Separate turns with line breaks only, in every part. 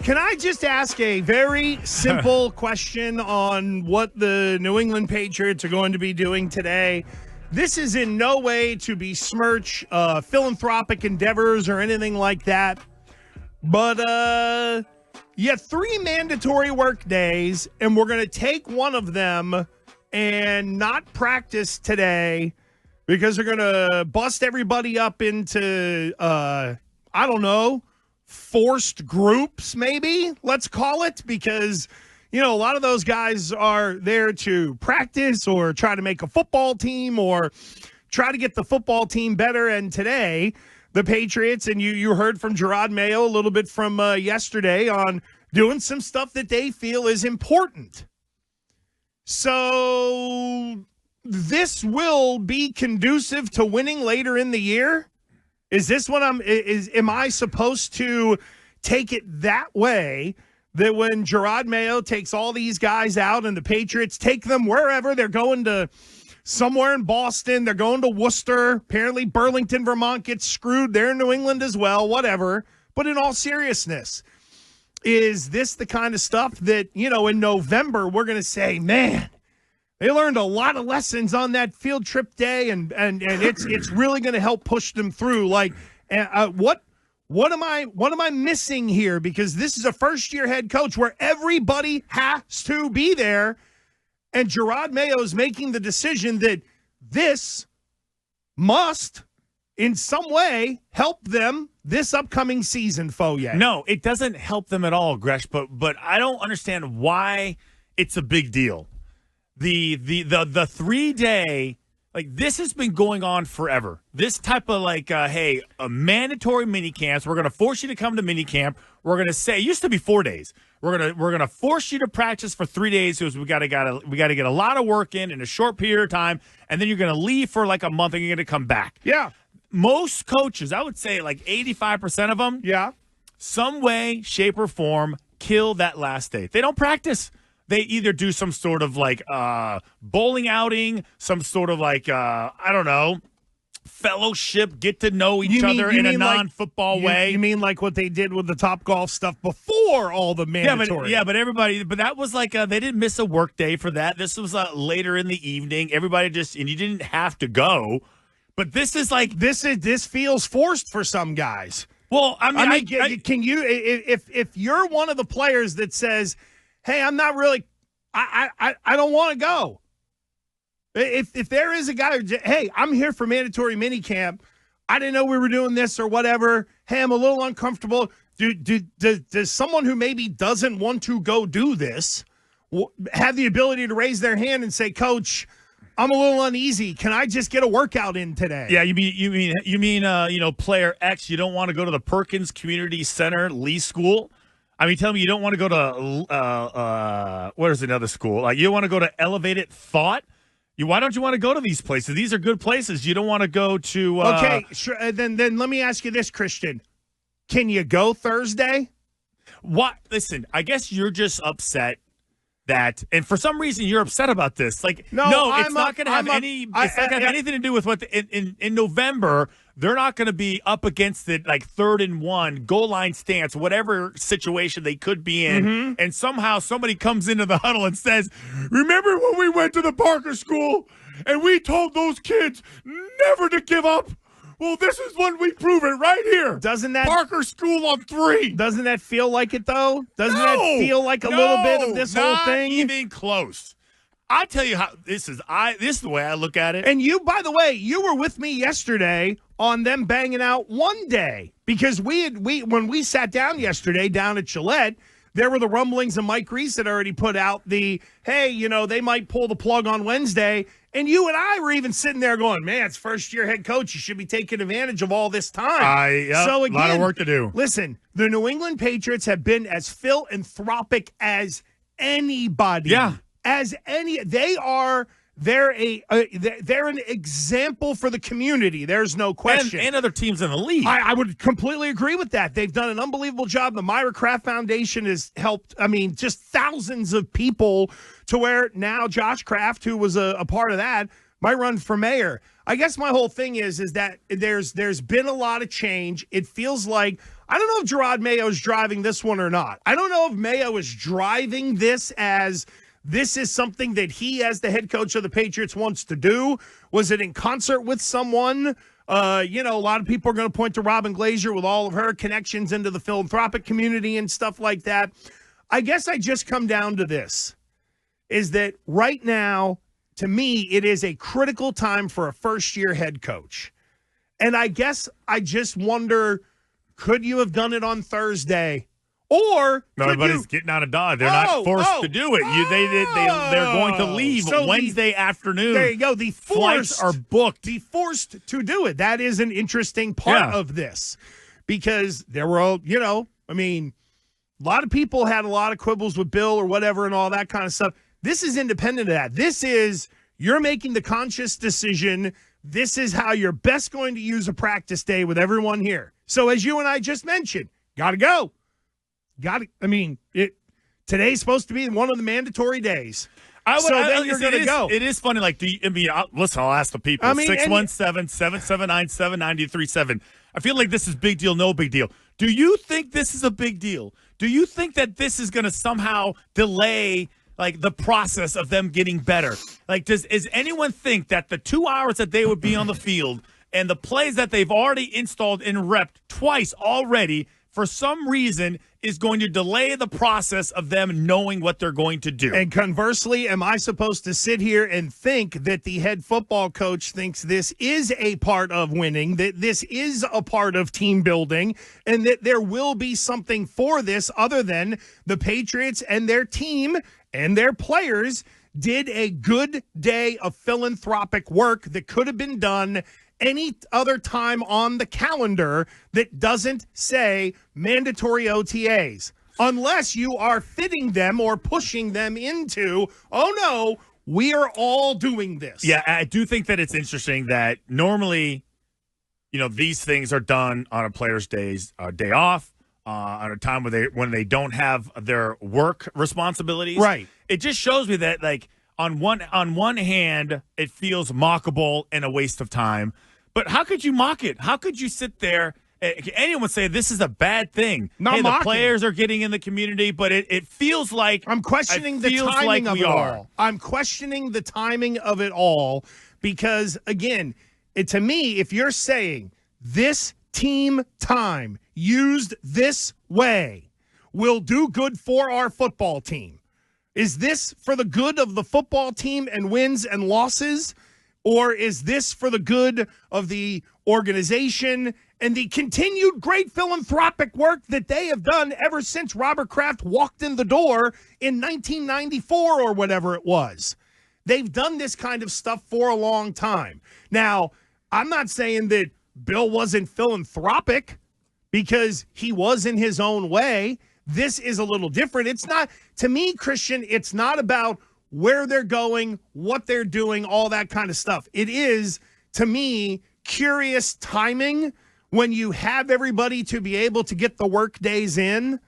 Can I just ask a very simple question on what the New England Patriots are going to be doing today? This is in no way to besmirch philanthropic endeavors or anything like that. But you have 3 mandatory work days, and we're going to take one of them and not practice today because they're going to bust everybody up into, I don't know, forced groups, maybe, let's call it, because, you know, a lot of those guys are there to practice or try to make a football team or try to get the football team better. And today, the Patriots, and you heard from Gerard Mayo a little bit from yesterday on doing some stuff that they feel is important. So this will be conducive to winning later in the year? Is this what am I supposed to take it that way, that when Gerard Mayo takes all these guys out and the Patriots take them wherever, they're going to somewhere in Boston, they're going to Worcester, apparently Burlington, Vermont gets screwed, they're in New England as well, whatever. But in all seriousness, is this the kind of stuff that, you know, in November we're going to say, man, they learned a lot of lessons on that field trip day, and it's really going to help push them through. Like, what am I missing here? Because this is a first-year head coach where everybody has to be there, and Gerard Mayo is making the decision that this must, in some way, help them this upcoming season, Foye.
No, it doesn't help them at all, Gresh, but I don't understand why it's a big deal. The 3-day, like, this has been going on forever. This type of, like, hey, a mandatory minicamps. We're going to force you to come to minicamp. We're going to say, it used to be 4 days. We're gonna force you to practice for 3 days because we got to get a lot of work in a short period of time, and then you're going to leave for like a month and you're going to come back.
Yeah.
Most coaches, I would say like 85% of them, some way, shape, or form, kill that last day. They don't practice. They either do some sort of like bowling outing, some sort of like, I don't know, fellowship, get to know each other in a non-football way.
You mean like what they did with the Topgolf stuff before all the mandatory?
But everybody, but that was like, they didn't miss a work day for that. This was later in the evening. Everybody just, and you didn't have to go. But this is like, this feels forced for some guys. Well, I mean can you, if you're one of the players that says, hey, I'm not really, I don't want to go. If there is a guy, hey, I'm here for mandatory minicamp. I didn't know we were doing this or whatever. Hey, I'm a little uncomfortable. Does someone who maybe doesn't want to go do this have the ability to raise their hand and say, Coach, I'm a little uneasy. Can I just get a workout in today? Yeah, you mean player X, you don't want to go to the Perkins Community Center Lee School? I mean, tell me you don't want to go to where's another school? Like, you want to go to Elevated Thought? Why don't you want to go to these places? These are good places. You don't want to go to
okay, sure. Then let me ask you this, Christian. Can you go Thursday?
What? Listen, I guess you're just upset that, and for some reason you're upset about this. Like, it's not going to have anything to do with what in November. They're not going to be up against it like 3rd and 1, goal line stance, whatever situation they could be in. Mm-hmm. And somehow somebody comes into the huddle and says, remember when we went to the Parker School and we told those kids never to give up? Well, this is when we prove it right here.
Doesn't that
Parker School on 3?
Doesn't that feel like it, though? Doesn't that feel like a little bit of this whole thing?
Not even close. I tell you how this is the way I look at it.
And you, by the way, you were with me yesterday on them banging out one day, because when we sat down yesterday down at Gillette, there were the rumblings, and Mike Reese had already put out the, hey, they might pull the plug on Wednesday. And you and I were even sitting there going, man, it's first-year head coach. You should be taking advantage of all this time.
So again, a lot of work to do.
Listen, the New England Patriots have been as philanthropic as anybody.
Yeah.
They're an example for the community. There's no question.
And other teams in the league.
I would completely agree with that. They've done an unbelievable job. The Myra Kraft Foundation has helped, just thousands of people, to where now Josh Kraft, who was a part of that, might run for mayor. I guess my whole thing is that there's been a lot of change. It feels like I don't know if Gerard Mayo is driving this one or not. I don't know if Mayo is driving this as this is something that he, as the head coach of the Patriots, wants to do. Was it in concert with someone? A lot of people are going to point to Robin Glazier with all of her connections into the philanthropic community and stuff like that. I guess I just come down to this, is that right now, to me, it is a critical time for a first-year head coach. And I guess I just wonder, could you have done it on Thursday? Or
nobody's getting out of Dodge. They're not forced to do it. They're going to leave Wednesday afternoon.
There you go. The
flights are booked.
The forced to do it. That is an interesting part of this, because there were, a lot of people had a lot of quibbles with Bill or whatever and all that kind of stuff. This is independent of that. This is, you're making the conscious decision. This is how you're best going to use a practice day with everyone here. So as you and I just mentioned, got to go. Today's supposed to be one of the mandatory days. You're going to go.
It is funny. I'll ask the people. 617-779-7937. I feel like this is big deal, no big deal. Do you think this is a big deal? Do you think that this is going to somehow delay the process of them getting better? Does anyone think that the 2 hours that they would be on the field and the plays that they've already installed and repped twice already, for some reason, is going to delay the process of them knowing what they're going to do?
And conversely, am I supposed to sit here and think that the head football coach thinks this is a part of winning, that this is a part of team building, and that there will be something for this other than the Patriots and their team and their players did a good day of philanthropic work that could have been done any other time on the calendar that doesn't say mandatory OTAs, unless you are fitting them or pushing them into, oh no, we are all doing this.
Yeah, I do think that it's interesting that normally, these things are done on a player's day off, on a time when they don't have their work responsibilities.
Right.
It just shows me that on one hand, it feels mockable and a waste of time. But how could you mock it? How could you sit there? Anyone say this is a bad thing?
Not mocking.
The players are getting in the community, but it feels like
I'm questioning the timing of it all. I'm questioning the timing of it all because, again, to me, if you're saying this team time used this way will do good for our football team, is this for the good of the football team and wins and losses? Or is this for the good of the organization and the continued great philanthropic work that they have done ever since Robert Kraft walked in the door in 1994 or whatever it was? They've done this kind of stuff for a long time. Now, I'm not saying that Bill wasn't philanthropic, because he was in his own way. This is a little different. It's not, to me, Christian, it's not about where they're going, what they're doing, all that kind of stuff. It is, to me, curious timing when you have everybody to be able to get the work days in.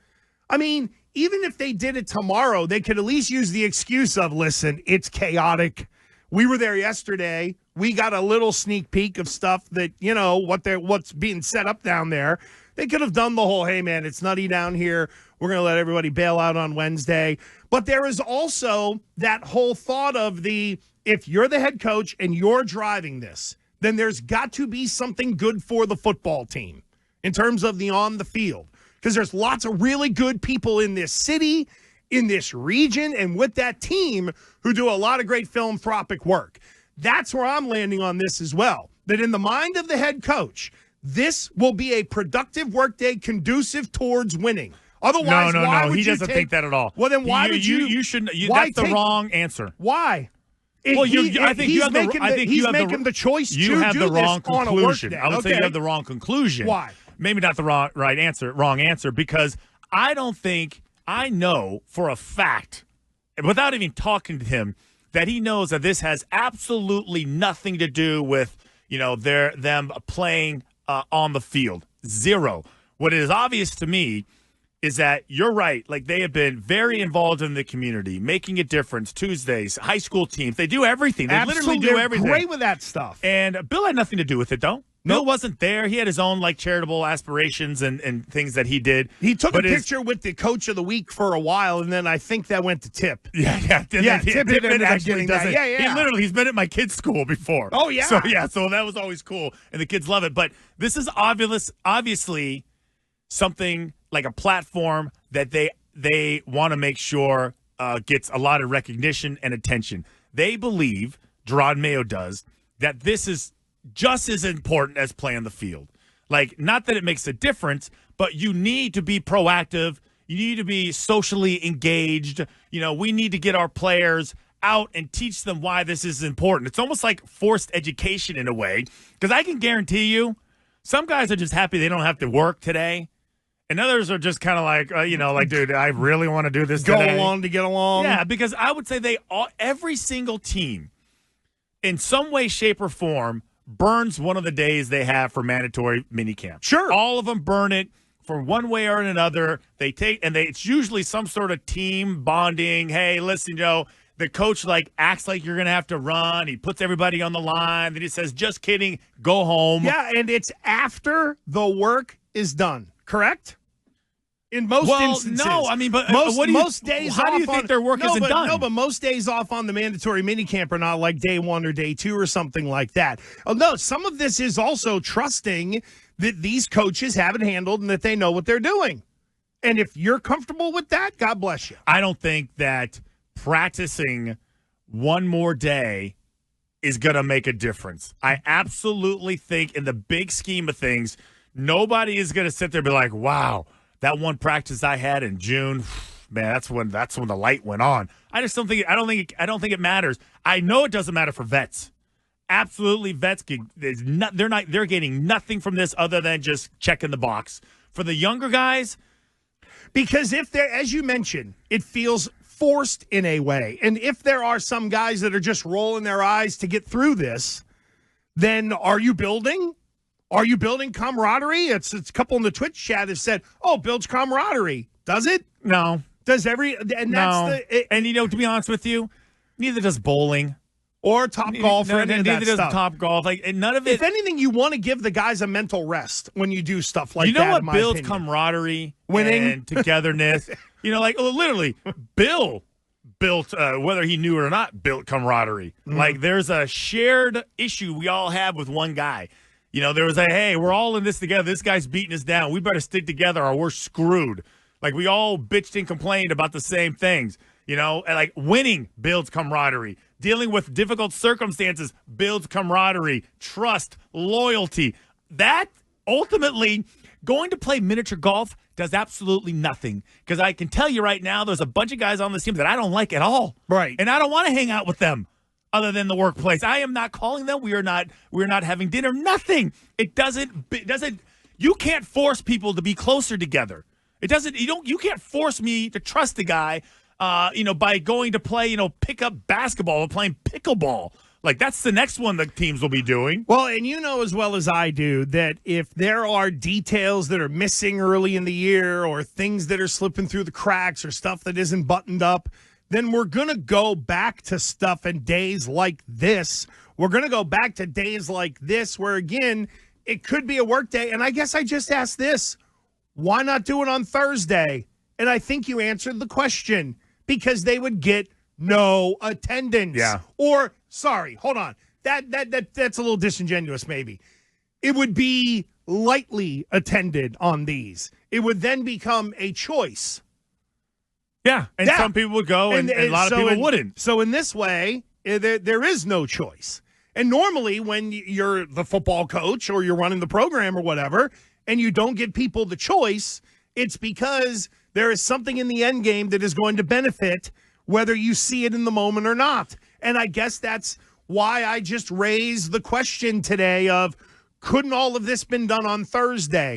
I mean, even if they did it tomorrow, they could at least use the excuse of, listen, it's chaotic. We were there yesterday. We got a little sneak peek of stuff that, what's being set up down there. They could have done the whole, hey, man, it's nutty down here. We're going to let everybody bail out on Wednesday. But there is also that whole thought of if you're the head coach and you're driving this, then there's got to be something good for the football team in terms of the on the field. Because there's lots of really good people in this city, in this region, and with that team who do a lot of great philanthropic work. That's where I'm landing on this as well. That in the mind of the head coach, this will be a productive workday conducive towards winning. Otherwise,
no. He doesn't think that at all.
Well, then why would you?
You shouldn't. That's the wrong answer.
Why?
I think you have
the choice.
You have the wrong conclusion. I would say you have the wrong conclusion.
Why?
Maybe not the wrong answer, because I don't think I know for a fact, without even talking to him, that he knows that this has absolutely nothing to do with them playing on the field. Zero. What is obvious to me is that you're right. They have been very involved in the community, making a difference. Tuesdays, high school teams, they do everything. They literally do everything.
Great with that stuff.
And Bill had nothing to do with it, though. Bill wasn't there. He had his own charitable aspirations and things that he did.
He took a picture with the coach of the week for a while, and then I think that went to Tip.
Yeah.
Tip actually does it. Yeah.
He's been at my kid's school before.
Oh, yeah.
So that was always cool, and the kids love it. But this is obviously something like a platform that they want to make sure gets a lot of recognition and attention. They believe, Gerard Mayo does, that this is just as important as playing the field. Not that it makes a difference, but you need to be proactive. You need to be socially engaged. We need to get our players out and teach them why this is important. It's almost like forced education in a way, because I can guarantee you some guys are just happy they don't have to work today. And others are just kind of dude, I really want to do this
Go
today.
along to get along.
Yeah, because I would say every single team in some way, shape, or form burns one of the days they have for mandatory minicamp.
Sure.
All of them burn it for one way or another. It's usually some sort of team bonding. Hey, listen, the coach acts like you're going to have to run. He puts everybody on the line. Then he says, just kidding, go home.
Yeah, and it's after the work is done, correct? In most instances.
No, I mean, but
most days
how
off
do you think their work isn't done?
No, but most days off on the mandatory minicamp are not like day 1 or day 2 or something like that. Oh, no, some of this is also trusting that these coaches have it handled and that they know what they're doing. And if you're comfortable with that, God bless you.
I don't think that practicing one more day is going to make a difference. I absolutely think in the big scheme of things, nobody is going to sit there and be like, wow, that one practice I had in June, man, that's when the light went on. I don't think it matters. I know it doesn't matter for vets. Absolutely, vets they're getting nothing from this other than just checking the box. For the younger guys,
because if they're, as you mentioned, it feels forced in a way. And if there are some guys that are just rolling their eyes to get through this, then are you building? Are you building camaraderie? It's a couple in the Twitch chat have said, "Oh, builds camaraderie." Does it?
No.
Does every and that's
and to be honest with you, neither does bowling
or top golf or any of that
neither does
stuff.
Top golf. None of it.
If anything, you want to give the guys a mental rest when you do stuff like that.
You know what
in my
builds
opinion.
camaraderie,
winning,
and togetherness. Literally, Bill built, whether he knew it or not, built camaraderie. There's a shared issue we all have with one guy. There was hey, we're all in this together. This guy's beating us down. We better stick together or we're screwed. We all bitched and complained about the same things. And winning builds camaraderie. Dealing with difficult circumstances builds camaraderie, trust, loyalty. That ultimately, going to play miniature golf does absolutely nothing. Because I can tell you right now, there's a bunch of guys on this team that I don't like at all.
Right.
And I don't want to hang out with them. Other than the workplace, I am not calling them. We're not having dinner. Nothing. It doesn't. You can't force people to be closer together. It doesn't. You can't force me to trust a guy. By going to play. Pickup basketball or playing pickleball. That's the next one the teams will be doing.
Well, and as well as I do that if there are details that are missing early in the year or things that are slipping through the cracks or stuff that isn't buttoned up, then we're going to go back to stuff in days like this. We're going to go back to days like this where, again, it could be a work day. And I guess I just asked this, why not do it on Thursday? And I think you answered the question, because they would get no attendance.
Yeah.
Or, sorry, hold on. That's a little disingenuous maybe. It would be lightly attended on these. It would then become a choice.
Yeah, and some people would go, and a lot of people wouldn't.
So in this way, there is no choice. And normally when you're the football coach or you're running the program or whatever, and you don't give people the choice, it's because there is something in the end game that is going to benefit whether you see it in the moment or not. And I guess that's why I just raised the question today of, couldn't all of this been done on Thursday?